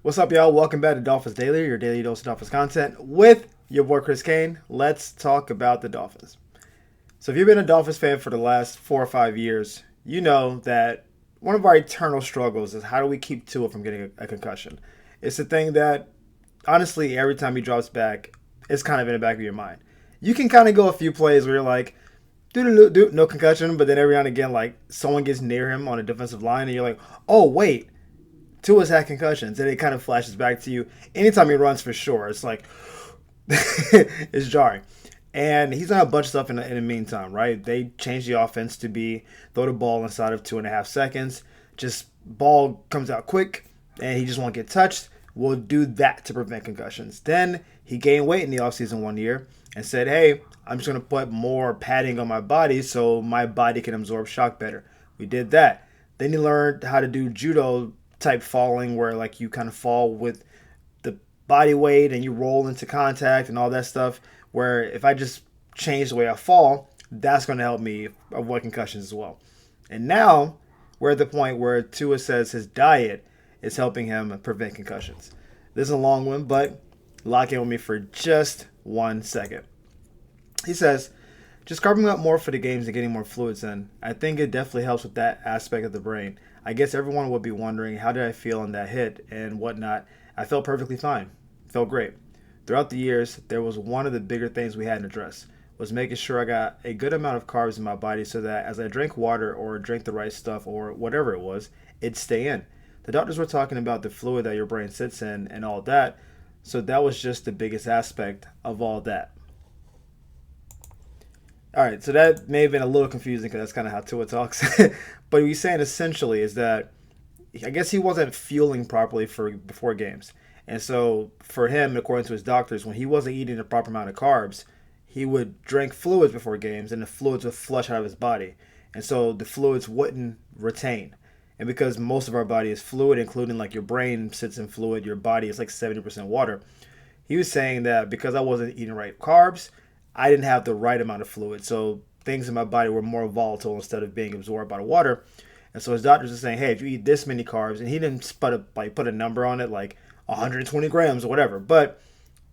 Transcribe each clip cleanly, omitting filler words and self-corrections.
What's up, y'all? Welcome back to Dolphins Daily, your daily dose of Dolphins content with your boy Chris Kane. Let's talk about the Dolphins. So, if you've been a Dolphins fan for the last 4 or 5 years, you know that one of our eternal struggles is how do we keep Tua from getting a concussion? It's a thing that, honestly, every time he drops back, it's kind of in the back of your mind. You can kind of go a few plays where you're like, do no concussion, but then every now and again, like someone gets near him on a defensive line, and you're like, oh wait, Tua's had concussions, and it kind of flashes back to you. Anytime he runs, for sure, it's like it's jarring. And he's done a bunch of stuff in the meantime, right? They changed the offense to be throw the ball inside of 2.5 seconds. Just ball comes out quick, and he just won't get touched. We'll do that to prevent concussions. Then he gained weight in the offseason one year and said, hey, I'm just going to put more padding on my body so my body can absorb shock better. We did that. Then he learned how to do judo type falling where like you kind of fall with the body weight and you roll into contact and all that stuff, where if I just change the way I fall, that's going to help me avoid concussions as well. And now we're at the point where Tua says his diet is helping him prevent concussions. This is a long one, but lock in with me for just 1 second. He says, just carving up more for the games and getting more fluids in. I think it definitely helps with that aspect of the brain. I guess everyone would be wondering, how did I feel on that hit and whatnot? I felt perfectly fine. Felt great. Throughout the years, there was one of the bigger things we had to address, was making sure I got a good amount of carbs in my body so that as I drank water or drank the right stuff or whatever it was, it'd stay in. The doctors were talking about the fluid that your brain sits in and all that, so that was just the biggest aspect of all that. All right, so that may have been a little confusing because that's kind of how Tua talks. But what he's saying essentially is that I guess he wasn't fueling properly for before games. And so for him, according to his doctors, when he wasn't eating the proper amount of carbs, he would drink fluids before games and the fluids would flush out of his body. And so the fluids wouldn't retain. And because most of our body is fluid, including like your brain sits in fluid, your body is like 70% water. He was saying that because I wasn't eating right carbs, I didn't have the right amount of fluid. So things in my body were more volatile instead of being absorbed by the water. And so his doctors are saying, hey, if you eat this many carbs, and he didn't put a number on it like 120 grams or whatever, but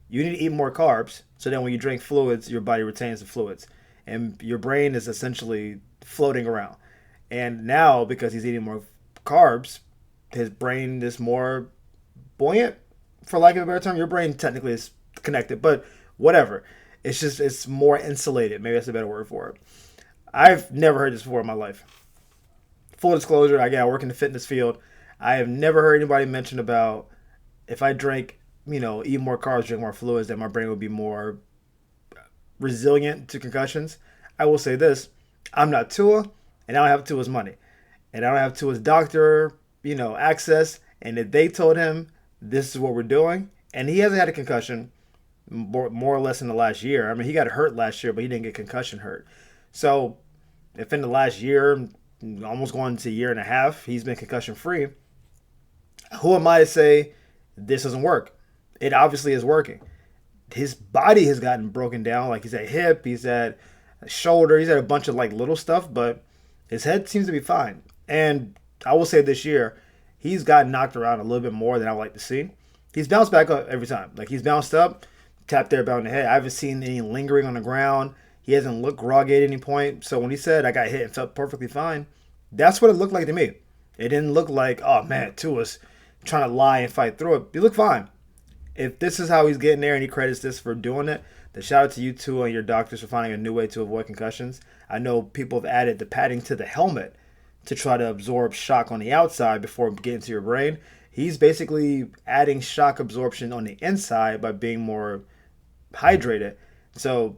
you need to eat more carbs so that when you drink fluids, your body retains the fluids. And your brain is essentially floating around. And now, because he's eating more carbs, his brain is more buoyant, for lack of a better term. Your brain technically is connected, but whatever. It's more insulated. Maybe that's a better word for it. I've never heard this before in my life. Full disclosure, again, I work in the fitness field. I have never heard anybody mention about if I drink, eat more carbs, drink more fluids, that my brain would be more resilient to concussions. I will say this: I'm not Tua, and I don't have Tua's money, and I don't have Tua's doctor, access. And if they told him this is what we're doing, and he hasn't had a concussion more or less in the last year. I mean, he got hurt last year, but he didn't get concussion hurt. So if in the last year, almost going to a year and a half, he's been concussion free, who am I to say this doesn't work? It obviously is working. His body has gotten broken down. Like he's at hip, he's at shoulder, he's at a bunch of like little stuff, but his head seems to be fine. And I will say this year, he's gotten knocked around a little bit more than I like to see. He's bounced back up every time. Like he's bounced up, tapped there about in the head. I haven't seen any lingering on the ground. He hasn't looked groggy at any point. So when he said I got hit and felt perfectly fine, that's what it looked like to me. It didn't look like, oh man, Tua's trying to lie and fight through it. He looked fine. If this is how he's getting there and he credits this for doing it, then shout out to you, Tua, and your doctors for finding a new way to avoid concussions. I know people have added the padding to the helmet to try to absorb shock on the outside before getting to your brain. He's basically adding shock absorption on the inside by being more hydrated. So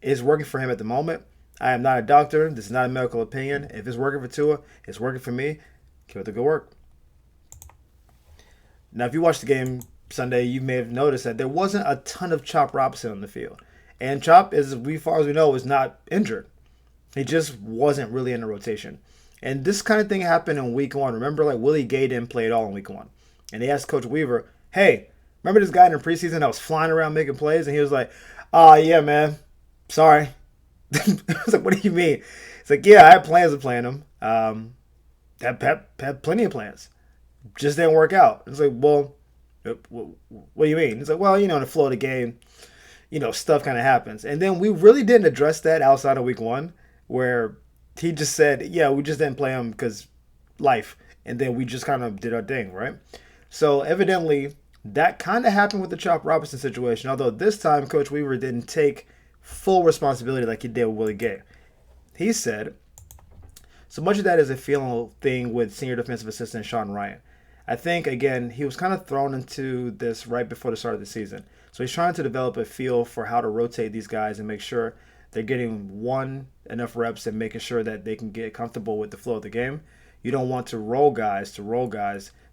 it's working for him at the moment. I am not a doctor. This is not a medical opinion. If it's working for Tua, it's working for me. Keep up the good work. Now, if you watched the game Sunday, you may have noticed that there wasn't a ton of Chop Robinson on the field. And Chop, as far as we know, is not injured. He just wasn't really in the rotation. And this kind of thing happened in week one. Remember, like Willie Gay didn't play at all in week one. And they asked Coach Weaver, hey, remember this guy in the preseason that was flying around making plays? And he was like, yeah, man. Sorry. I was like, what do you mean? It's like, yeah, I had plans of playing him. Had plenty of plans. Just didn't work out. It's like, well, What do you mean? He's like, well, in the flow of the game, stuff kind of happens. And then we really didn't address that outside of week one, where he just said, yeah, we just didn't play him because life. And then we just kind of did our thing, right? So evidently, that kind of happened with the Chop Robinson situation. Although this time, Coach Weaver didn't take full responsibility like he did with Willie Gay. He said, so much of that is a feeling thing with senior defensive assistant Sean Ryan. I think, again, he was kind of thrown into this right before the start of the season. So he's trying to develop a feel for how to rotate these guys and make sure they're getting enough reps and making sure that they can get comfortable with the flow of the game. You don't want to roll guys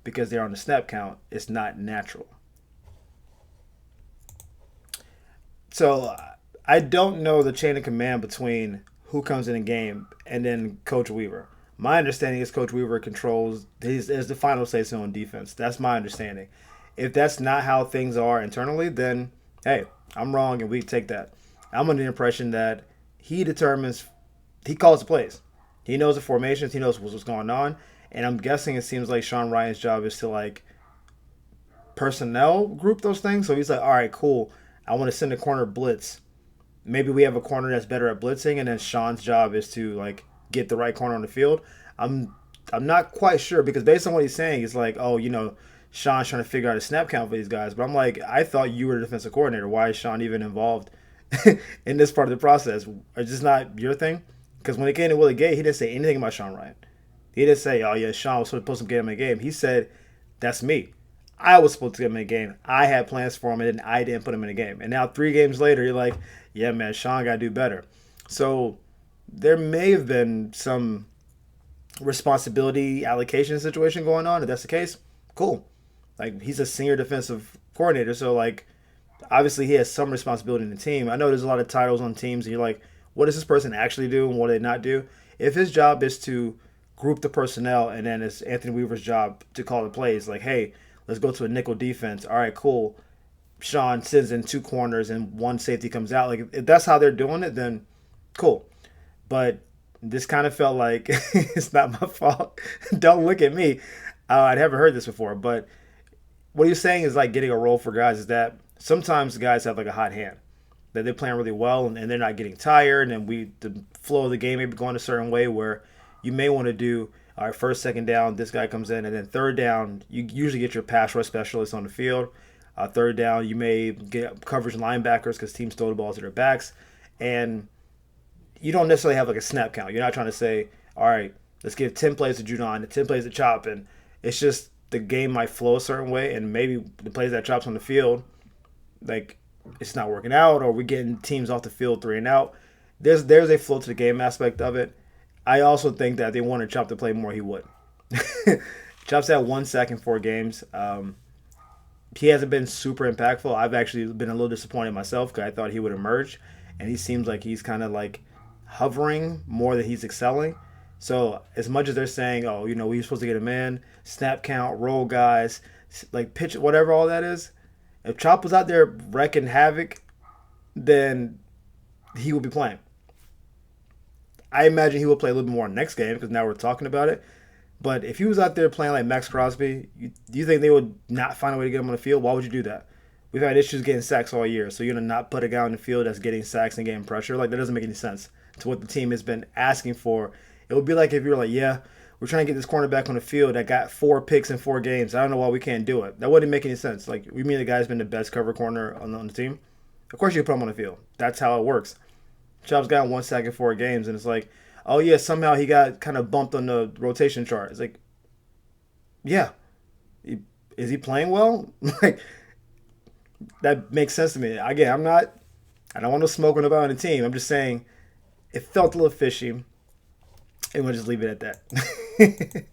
because they're on the snap count. It's not natural. So I don't know the chain of command between who comes in the game and then Coach Weaver. My understanding is Coach Weaver controls is the final say so on defense. That's my understanding. If that's not how things are internally, then hey, I'm wrong and we take that. I'm under the impression that he calls the plays. He knows the formations, he knows what's going on, and I'm guessing it seems like Sean Ryan's job is to like personnel group those things. So he's like, all right, cool. I want to send a corner blitz. Maybe we have a corner that's better at blitzing, and then Sean's job is to like get the right corner on the field. I'm I'm not quite sure because based on what he's saying, it's like, oh, Sean's trying to figure out a snap count for these guys. But I'm like, I thought you were the defensive coordinator. Why is Sean even involved in this part of the process? Is this not your thing? Because when it came to Willie Gay, he didn't say anything about Sean Ryan. He didn't say, oh, yeah, Sean was supposed to get him in a game. He said, that's me. I was supposed to get him in a game. I had plans for him, and then I didn't put him in a game. And now 3 games later, you're like, yeah, man, Sean got to do better. So there may have been some responsibility allocation situation going on. If that's the case, cool. Like, he's a senior defensive coordinator, so, like, obviously he has some responsibility in the team. I know there's a lot of titles on teams, and you're like, what does this person actually do and what do they not do? If his job is to group the personnel and then it's Anthony Weaver's job to call the plays, like, hey, let's go to a nickel defense. All right, cool. Sean sends in 2 corners and 1 safety comes out. Like, if that's how they're doing it, then cool. But this kind of felt like it's not my fault. Don't look at me. I'd never heard this before. But what you're saying is like getting a role for guys is that sometimes guys have like a hot hand that they're playing really well and they're not getting tired. And the flow of the game may be going a certain way where you may want to do, all right, first, second down, this guy comes in. And then third down, you usually get your pass rush specialist on the field. Third down, you may get coverage linebackers because teams throw the ball to their backs. And you don't necessarily have like a snap count. You're not trying to say, all right, let's give 10 plays to Judon and 10 plays to Chop. And it's just the game might flow a certain way. And maybe the plays that Chop's on the field, like, it's not working out, or we're getting teams off the field 3 and out. There's a flow to the game aspect of it. I also think that if they wanted Chop to play more, he would. Chop's had 1 sack in 4 games. He hasn't been super impactful. I've actually been a little disappointed myself because I thought he would emerge. And he seems like he's kind of like hovering more than he's excelling. So as much as they're saying, oh, we were supposed to get him in, snap count, roll guys, like pitch, whatever all that is, if Chop was out there wrecking havoc, then he would be playing. I imagine he will play a little bit more next game because now we're talking about it. But if he was out there playing like Max Crosby, do you think they would not find a way to get him on the field? Why would you do that? We've had issues getting sacks all year, so you're going to not put a guy on the field that's getting sacks and getting pressure? Like, that doesn't make any sense to what the team has been asking for. It would be like if you were like, yeah, we're trying to get this cornerback on the field that got 4 picks in 4 games. I don't know why we can't do it. That wouldn't make any sense. Like, we mean the guy's been the best cover corner on the team? Of course you put him on the field. That's how it works. Chop's got 1 sack in 4 games, and it's like, oh, yeah, somehow he got kind of bumped on the rotation chart. It's like, yeah. Is he playing well? Like, that makes sense to me. Again, I don't want to smoke with nobody on the team. I'm just saying it felt a little fishy, and we'll just leave it at that.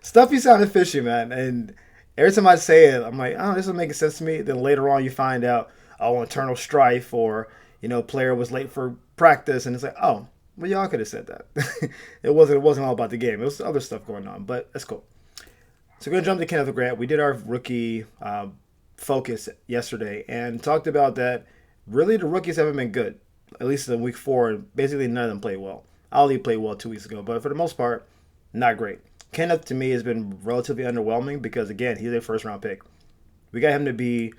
Stuffy sounded fishy, man. And every time I say it, I'm like, oh, this will make sense to me. Then later on, you find out, oh, internal strife, or, player was late for practice. And it's like, oh, well, y'all could have said that. It wasn't all about the game. It was other stuff going on, but that's cool. So we're going to jump to Kenneth Grant. We did our rookie focus yesterday and talked about that really the rookies haven't been good, at least in week 4. Basically, none of them played well. Ali played well 2 weeks ago, but for the most part, not great. Kenneth, to me, has been relatively underwhelming because, again, he's a first-round pick. We got him to be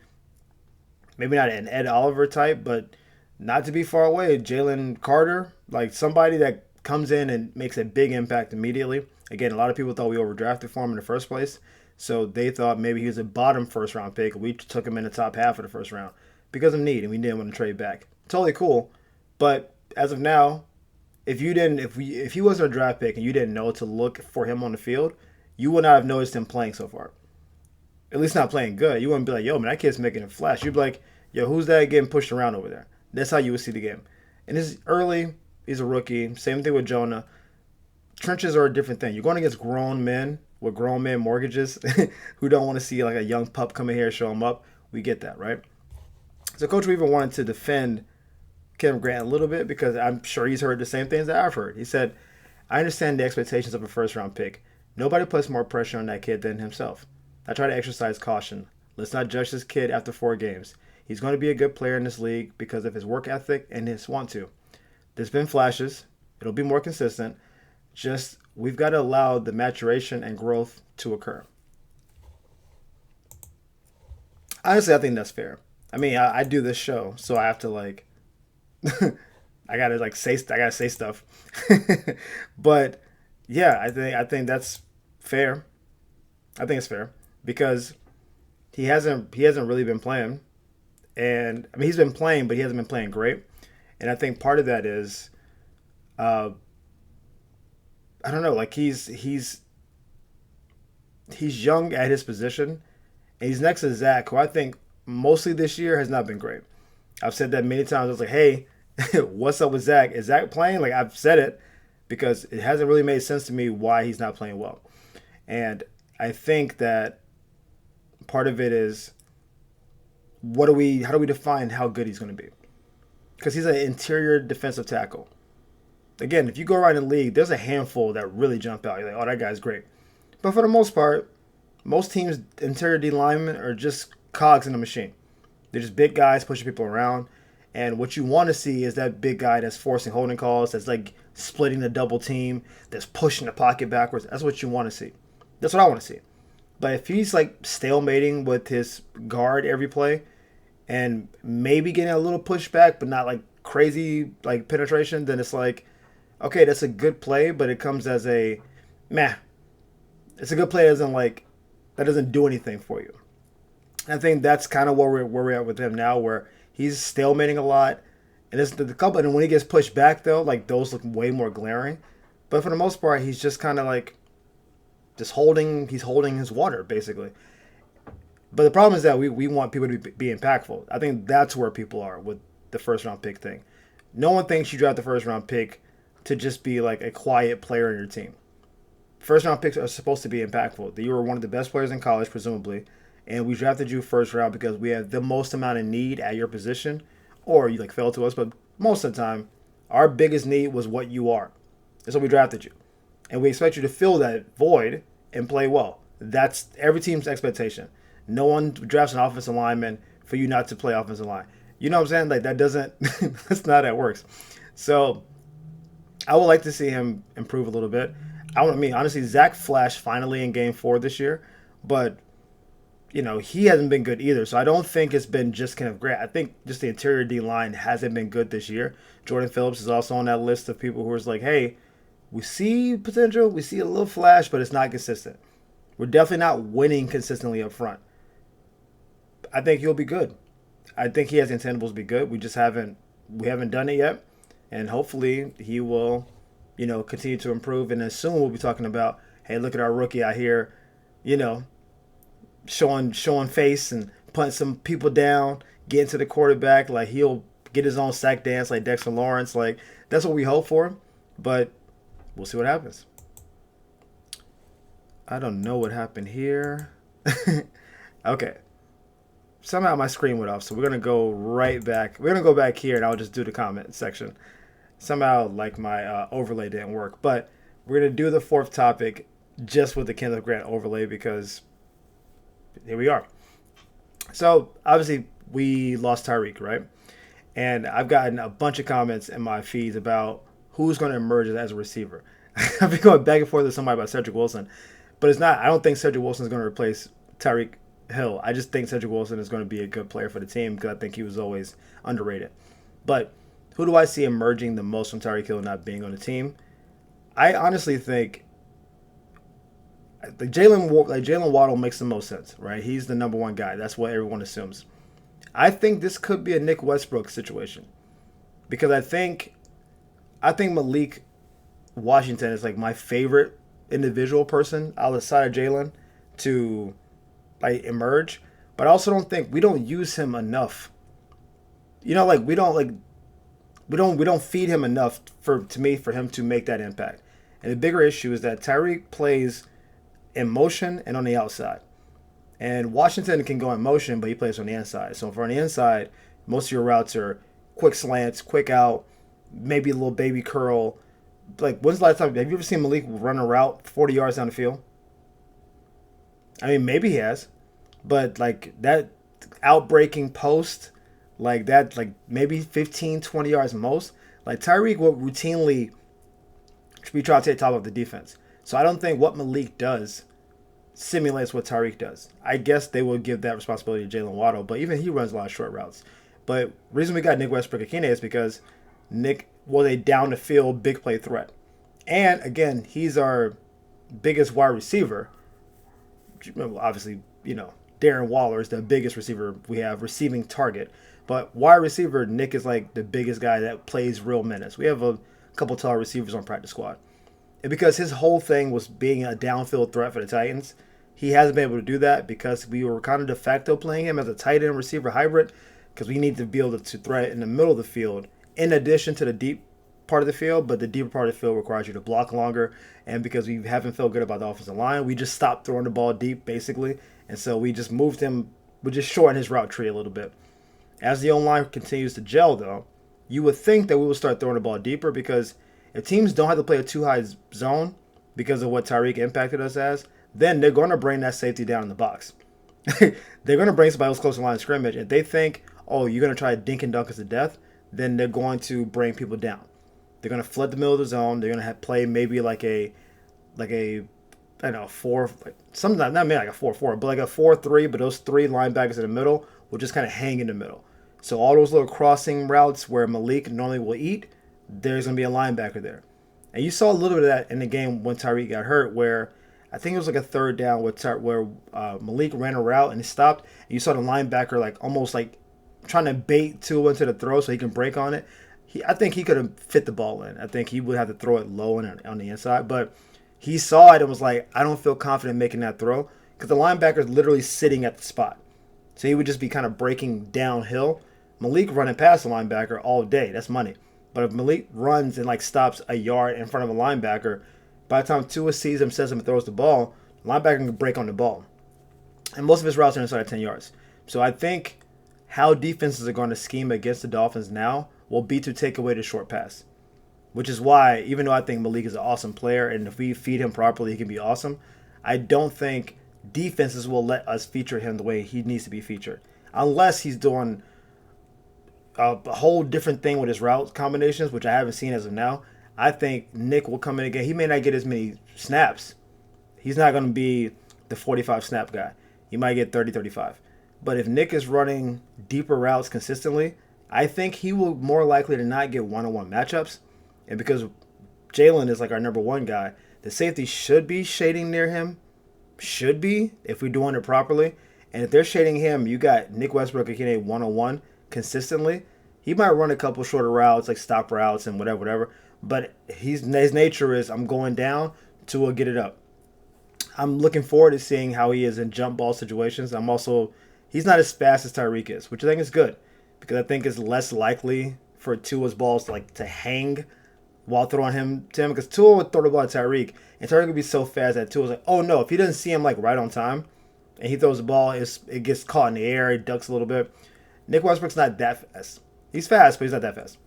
maybe not an Ed Oliver type, but not to be far away. Jalen Carter, like somebody that comes in and makes a big impact immediately. Again, a lot of people thought we overdrafted for him in the first place. So they thought maybe he was a bottom first round pick. We took him in the top half of the first round because of need, and we didn't want to trade back. Totally cool. But as of now, if he wasn't a draft pick and you didn't know to look for him on the field, you would not have noticed him playing so far. At least not playing good. You wouldn't be like, yo, man, that kid's making a flash. You'd be like, yo, who's that getting pushed around over there? That's how you would see the game. And this is early. He's a rookie. Same thing with Jonah. Trenches are a different thing. You're going against grown men with grown men mortgages who don't want to see like a young pup come in here and show them up. We get that, right? So Coach Weaver wanted to defend Kenneth Grant a little bit because I'm sure he's heard the same things that I've heard. He said, I understand the expectations of a first-round pick. Nobody puts more pressure on that kid than himself. I try to exercise caution. Let's not judge this kid after 4 games. He's going to be a good player in this league because of his work ethic and his want to. There's been flashes. It'll be more consistent. Just we've got to allow the maturation and growth to occur. Honestly, I think that's fair. I mean, I do this show, so I have to like, I gotta say stuff. But yeah, I think that's fair. I think it's fair because he hasn't really been playing, and I mean he's been playing, but he hasn't been playing great. And I think part of that is, I don't know, like he's young at his position, and he's next to Zach, who I think mostly this year has not been great. I've said that many times. I was like, hey, what's up with Zach? Is Zach playing? Like I've said it because it hasn't really made sense to me why he's not playing well. And I think that part of it is how do we define how good he's going to be? Because he's an interior defensive tackle. Again, if you go around the league, there's a handful that really jump out. You're like, oh, that guy's great. But for the most part, most teams' interior D linemen are just cogs in the machine. They're just big guys pushing people around. And what you want to see is that big guy that's forcing holding calls, that's like splitting the double team, that's pushing the pocket backwards. That's what you want to see. That's what I want to see. But if he's like stalemating with his guard every play and maybe getting a little pushback, but not like crazy like penetration, then it's like, okay, that's a good play, but it comes as a meh. It's a good play that doesn't do anything for you. And I think that's kind of where we're at with him now, where he's stalemating a lot. And it's the couple, and when he gets pushed back though, like those look way more glaring. But for the most part, he's just kind of like he's holding his water basically. But the problem is that we want people to be impactful. I think that's where people are with the first round pick thing. No one thinks you draft the first round pick to just be like a quiet player on your team. First round picks are supposed to be impactful. You were one of the best players in college, presumably, and we drafted you first round because we have the most amount of need at your position, or you like fell to us. But most of the time, our biggest need was what you are. And so we drafted you. And we expect you to fill that void and play well. That's every team's expectation. No one drafts an offensive lineman for you not to play offensive line. You know what I'm saying? Like that doesn't, that's not how it works. So I would like to see him improve a little bit. Honestly, Zach flashed finally in game 4 this year, but he hasn't been good either. So I don't think it's been just Kenneth Grant. I think just the interior D line hasn't been good this year. Jordan Phillips is also on that list of people who are like, hey, we see potential, we see a little flash, but it's not consistent. We're definitely not winning consistently up front. I think he'll be good. I think he has the intangibles to be good. We haven't done it yet, and hopefully he will, continue to improve. And then soon we'll be talking about, hey, look at our rookie out here, showing face and putting some people down, getting to the quarterback. Like he'll get his own sack dance like Dexter Lawrence. Like that's what we hope for, but we'll see what happens. I don't know what happened here. Okay. Somehow my screen went off, so we're going to go right back. We're going to go back here, and I'll just do the comment section. Somehow, like, my overlay didn't work. But we're going to do the 4th topic just with the Kenneth Grant overlay because here we are. So, obviously, we lost Tyreek, right? And I've gotten a bunch of comments in my feeds about who's going to emerge as a receiver. I've been going back and forth with somebody about Cedric Wilson. But it's not. I don't think Cedric Wilson is going to replace Tyreek Hill. I just think Cedric Wilson is going to be a good player for the team because I think he was always underrated. But who do I see emerging the most from Tyreek Hill not being on the team? I honestly think Jalen Waddle makes the most sense, right? He's the number one guy. That's what everyone assumes. I think this could be a Nick Westbrook situation because I think Malik Washington is like my favorite individual person outside of Jalen to like emerge, but I also don't think we don't use him enough. Like we don't feed him enough for him to make that impact. And the bigger issue is that Tyreek plays in motion and on the outside. And Washington can go in motion, but he plays on the inside. So for on the inside, most of your routes are quick slants, quick out, maybe a little baby curl. Like, when's the last time? Have you ever seen Malik run a route 40 yards down the field? I mean, maybe he has. But, like, that outbreaking post, like that, like maybe 15, 20 yards most. Like, Tyreek will routinely be trying to take top of the defense. So I don't think what Malik does simulates what Tyreek does. I guess they will give that responsibility to Jalen Waddle, but even he runs a lot of short routes. But the reason we got Nick Westbrook-Akine is because Nick was a down-the-field big play threat. And, again, he's our biggest wide receiver. Obviously, Darren Waller is the biggest receiver we have, receiving target. But wide receiver, Nick is like the biggest guy that plays real minutes. We have a couple taller receivers on practice squad. And because his whole thing was being a downfield threat for the Titans, he hasn't been able to do that because we were kind of de facto playing him as a tight end receiver hybrid because we need to be able to threat in the middle of the field in addition to the deep part of the field, but the deeper part of the field requires you to block longer. And because we haven't felt good about the offensive line, we just stopped throwing the ball deep, basically. And so we just moved him, we just shortened his route tree a little bit. As the O-line continues to gel, though, you would think that we will start throwing the ball deeper because if teams don't have to play a too-high zone because of what Tyreek impacted us as, then they're going to bring that safety down in the box. They're going to bring somebody else close to the line of scrimmage. If they think, oh, you're going to try to dink and dunk us to death, then they're going to bring people down. They're going to flood the middle of the zone. They're going to have play maybe like a I don't know, something not maybe like a 4-4, but like a 4-3, but those three linebackers in the middle will just kind of hang in the middle. So all those little crossing routes where Malik normally will eat, there's going to be a linebacker there. And you saw a little bit of that in the game when Tyreek got hurt, where I think it was like a third down where Malik ran a route and he stopped. And you saw the linebacker like almost like trying to bait Tua into the throw so he can break on it. I think he could have fit the ball in. I think he would have to throw it low and on the inside. But he saw it and was like, I don't feel confident making that throw because the linebacker is literally sitting at the spot. So he would just be kind of breaking downhill. Malik running past the linebacker all day. That's money. But if Malik runs and like stops a yard in front of a linebacker, by the time Tua sees him, says him, and throws the ball, the linebacker can break on the ball. And most of his routes are inside of 10 yards. So I think how defenses are going to scheme against the Dolphins now will be to take away the short pass. Which is why, even though I think Malik is an awesome player, and if we feed him properly, he can be awesome, I don't think defenses will let us feature him the way he needs to be featured. Unless he's doing a whole different thing with his route combinations, which I haven't seen as of now. I think Nick will come in again. He may not get as many snaps. He's not going to be the 45 snap guy. He might get 30, 35. But if Nick is running deeper routes consistently, I think he will more likely to not get one-on-one matchups. And because Jalen is like our number one guy, the safety should be shading near him. Should be, if we're doing it properly. And if they're shading him, you got Nick Westbrook-Akine one-on-one consistently. He might run a couple shorter routes, like stop routes and whatever. But his nature is, I'm going down to get it up. I'm looking forward to seeing how he is in jump ball situations. He's not as fast as Tyreek is, which I think is good. Because I think it's less likely for Tua's balls to hang while throwing him to him. Because Tua would throw the ball at Tyreek, and Tyreek would be so fast that Tua's like, oh no, if he doesn't see him like right on time, and he throws the ball, it gets caught in the air, it ducks a little bit. Nick Westbrook's not that fast. He's fast, but he's not that fast.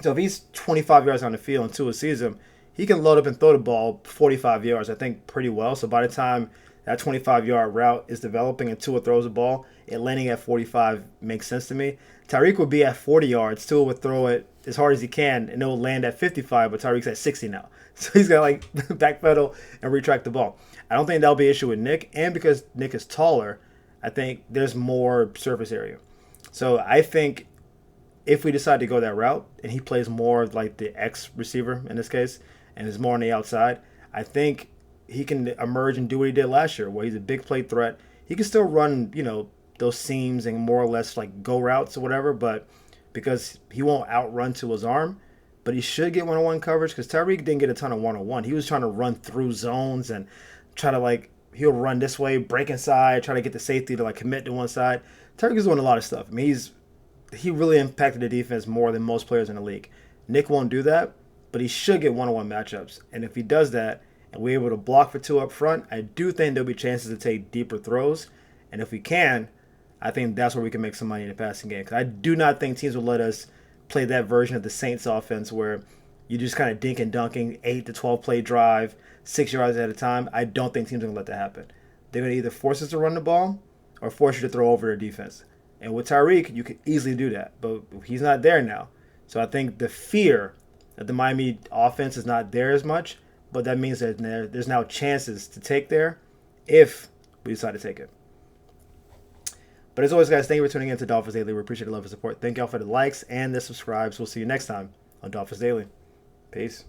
So if he's 25 yards on the field and Tua sees him, he can load up and throw the ball 45 yards, I think, pretty well. So by the time that 25-yard route is developing and Tua throws the ball, it landing at 45 makes sense to me. Tyreek would be at 40 yards. Tua would throw it as hard as he can, and it will land at 55, but Tyreek's at 60 now. So he's got to backpedal and retract the ball. I don't think that'll be an issue with Nick, and because Nick is taller, I think there's more surface area. So I think if we decide to go that route and he plays more like the X receiver in this case and is more on the outside, I think he can emerge and do what he did last year, where he's a big play threat. He can still run, those seams and more or less like go routes or whatever, but because he won't outrun to his arm, but he should get one-on-one coverage because Tyreek didn't get a ton of one-on-one. He was trying to run through zones and try to he'll run this way, break inside, try to get the safety to commit to one side. Tyreek is doing a lot of stuff. I mean, he really impacted the defense more than most players in the league. Nick won't do that, but he should get one-on-one matchups. And if he does that and we're able to block for two up front, I do think there'll be chances to take deeper throws. And if we can, I think that's where we can make some money in the passing game. Because I do not think teams will let us play that version of the Saints offense where you just kind of dink and dunking, 8 to 12 play drive, 6 yards at a time. I don't think teams are going to let that happen. They're going to either force us to run the ball or force you to throw over their defense. And with Tyreek, you could easily do that. But he's not there now. So I think the fear that the Miami offense is not there as much, but that means that there's now chances to take there if we decide to take it. But as always, guys, thank you for tuning in to Dolphins Daily. We appreciate the love and support. Thank y'all for the likes and the subscribes. We'll see you next time on Dolphins Daily. Peace.